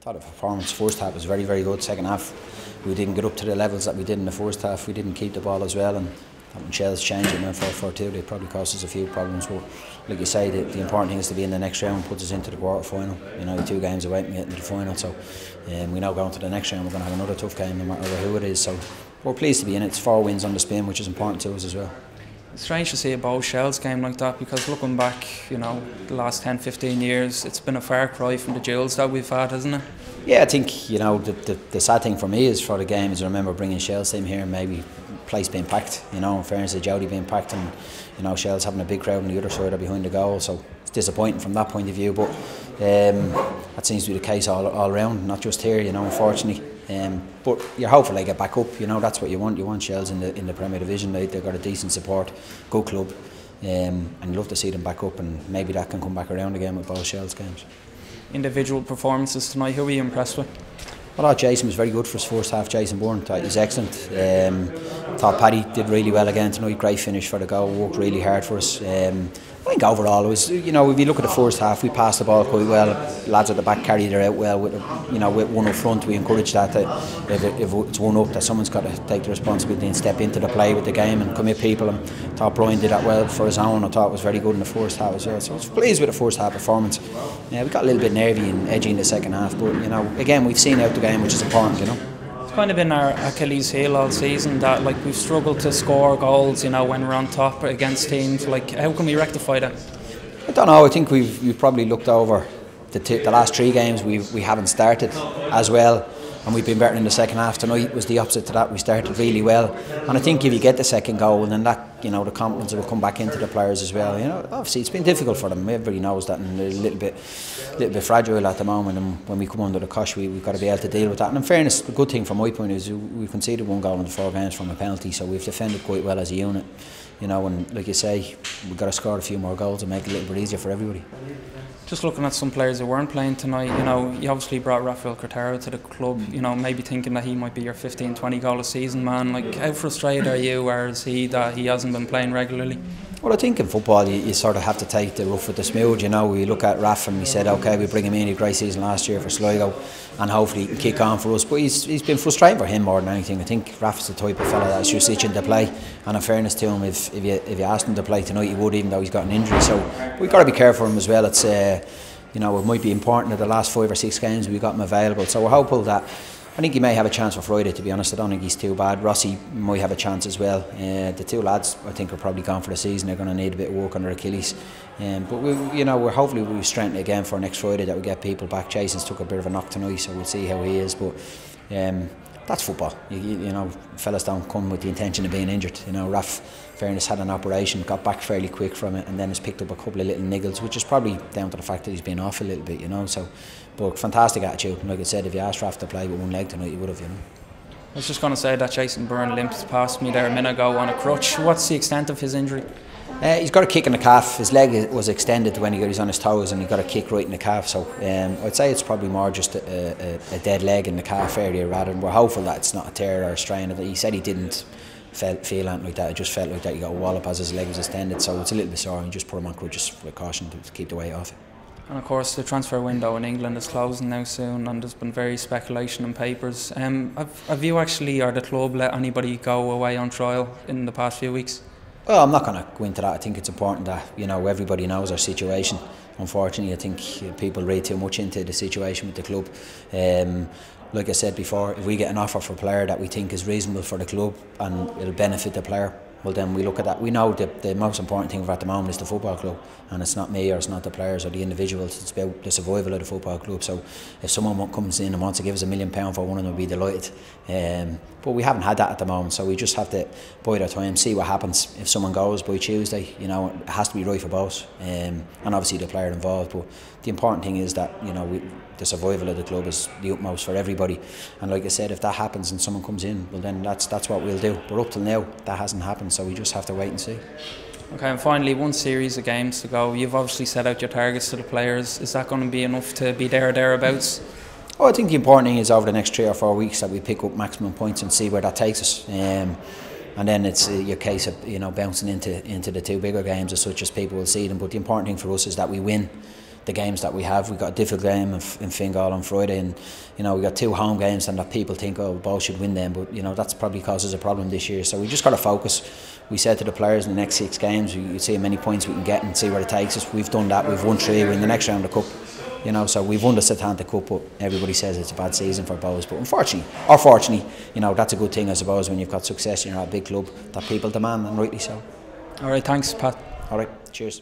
thought the performance first half was very, very good. Second half, we didn't get up to the levels that we did in the first half. We didn't keep the ball as well, and when Shell's changing in 4-4-2, they probably caused us a few problems. But like you say, the important thing is to be in the next round, puts us into the quarter final. You know, 2 games away from getting to the final. So we now go into the next round. We're going to have another tough game, no matter who it is. So we're pleased to be in it. It's 4 wins on the spin, which is important to us as well. It's strange to see a Bow Shells game like that, because looking back, you know, the last 10-15 years, it's been a far cry from the duels that we've had, hasn't it? Yeah, I think, you know, the sad thing for me is for the game is I remember bringing Shells team here and maybe place being packed, you know, in fairness to Jody being packed, and you know, Shells having a big crowd on the other side or behind the goal, so it's disappointing from that point of view. But that seems to be the case all around, not just here, you know, unfortunately. But you're hopeful they get back up, you know, that's what you want. You want Shells in the Premier Division. They've got a decent support, good club, and you love to see them back up, and maybe that can come back around again with both Shells games. Individual performances tonight, who were you impressed with? I thought Jason was very good for his first half. Jason Byrne, thought he was excellent. Thought Paddy did really well again tonight. Great finish for the goal. Worked really hard for us. I think overall it was, you know, if you look at the first half, we passed the ball quite well. Lads at the back carried it out well. With, you know, with one up front, we encourage that. If it's one up, that someone's got to take the responsibility and step into the play with the game and commit people. And I thought Brian did that well for his own. I thought it was very good in the first half as well. So I was pleased with the first half performance. Yeah, we got a little bit nervy and edgy in the second half, but you know, again, we've seen out the game, which is important, you know. It's kind of been our Achilles heel all season that, like, we've struggled to score goals, you know, when we're on top against teams. Like, how can we rectify that? I don't know. I think we've probably looked over the last 3 games. We haven't started as well, and we've been better in the second half. Tonight was the opposite to that. We started really well, and I think if you get the second goal, then that, you know, the confidence will come back into the players as well. You know, obviously it's been difficult for them. Everybody knows that, and they're a little bit fragile at the moment. And when we come under the cosh, we've got to be able to deal with that. And in fairness, the good thing from my point is we've conceded 1 goal in the 4 games from a penalty, so we've defended quite well as a unit. You know, and like you say, we've got to score a few more goals and make it a little bit easier for everybody. Just looking at some players who weren't playing tonight, you know, you obviously brought Raffaele Cretaro to the club, you know, maybe thinking that he might be your 15-20 goal a season man. Like, how frustrated are you, or is he, that he hasn't been playing regularly? Well, I think in football you sort of have to take the rough with the smooth, you know. We look at Raff and we said, okay, we bring him in, he had a great season last year for Sligo, and hopefully he can kick on for us. But he's been frustrating for him more than anything. I think Raff's the type of fella that's just itching to play, and in fairness to him, if you asked him to play tonight, he would, even though he's got an injury. So we've got to be careful for him as well. It's you know, it might be important that the last 5 or 6 games we got him available. So we're hopeful that, I think he may have a chance for Friday, to be honest. I don't think he's too bad. Rossi might have a chance as well. The 2 lads, I think, are probably gone for the season. They're going to need a bit of work on their Achilles. But we're hopefully we'll strengthen again for next Friday, that we get people back. Jason's took a bit of a knock tonight, so we'll see how he is. But that's football. You know, fellas don't come with the intention of being injured. You know, Raff, fairness, had an operation, got back fairly quick from it, and then has picked up a couple of little niggles, which is probably down to the fact that he's been off a little bit, you know. So, but fantastic attitude. And like I said, if you asked Raff to play with 1 leg tonight, he would have, you know. I was just going to say that Jason Byrne limped past me there a minute ago on a crutch. What's the extent of his injury? He's got a kick in the calf. His leg was extended when he was on his toes, and he got a kick right in the calf. So I'd say it's probably more just a dead leg in the calf area, rather than we're hopeful that it's not a tear or a strain. He said he didn't feel anything like that. It just felt like that he got a wallop as his leg was extended. So it's a little bit sore, and just put him on crutches with caution to keep the weight off it. And of course the transfer window in England is closing now soon, and there's been very speculation in papers. Have you actually, or the club, let anybody go away on trial in the past few weeks? Well, I'm not going to go into that. I think it's important that, you know, everybody knows our situation. Unfortunately, I think people read too much into the situation with the club. Like I said before, if we get an offer for a player that we think is reasonable for the club and it'll benefit the player, well, then we look at that. We know that the most important thing at the moment is the football club, and it's not me, or it's not the players or the individuals. It's about the survival of the football club. So if someone comes in and wants to give us £1 million for one of them, we'll be delighted. But we haven't had that at the moment, so we just have to bide our time, see what happens. If someone goes by Tuesday, you know, it has to be right for both, and obviously the player involved. But the important thing is that, you know, the survival of the club is the utmost for everybody. And like I said, if that happens and someone comes in, well, then that's what we'll do. But up till now, that hasn't happened, so we just have to wait and see. Okay, and finally, 1 series of games to go. You've obviously set out your targets to the players. Is that going to be enough to be there or thereabouts? Oh, I think the important thing is over the next 3 or 4 weeks that we pick up maximum points and see where that takes us. And then it's your case of, you know, bouncing into the 2 bigger games as such as people will see them. But the important thing for us is that we win the games that we have. We got a difficult game in Fingal on Friday, and you know we got 2 home games, and that people think, oh, Bow should win them, but you know that's probably causes a problem this year. So we just got to focus. We said to the players in the next 6 games, you see how many points we can get and see where it takes us. We've done that. We've won 3. We're in the next round of the cup. You know, so we've won the Setanta Cup, but everybody says it's a bad season for Bows. But unfortunately, or fortunately, you know, that's a good thing, I suppose, when you've got success and you're at a big club that people demand, and rightly so. All right, thanks, Pat. All right, cheers.